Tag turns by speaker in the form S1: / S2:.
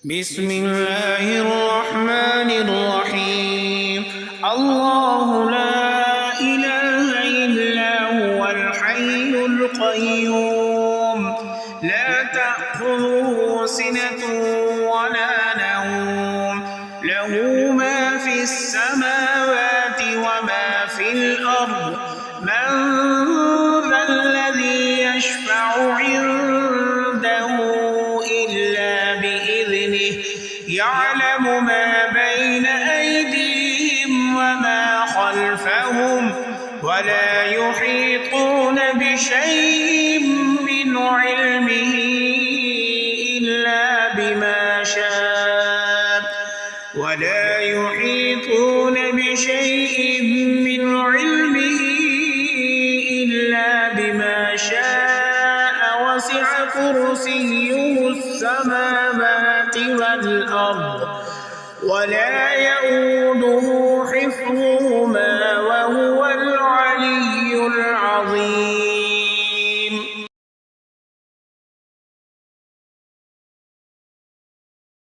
S1: بسم الله الرحمن الرحيم. الله لا إله إلا هو الحي القيوم لا تأخذه سنة ولا نوم له ما في السماوات وما في الأرض من ذا الذي يشفع عنده إلا بإذنه يعلم ما بين أيديهم وما خلفهم ولا يحيطون بشيء من علمه إلا بما شاء ولا يحيطون بشيء من علمه إلا بما شاء وسع كرسيه السماوات والأرض ولا يئوده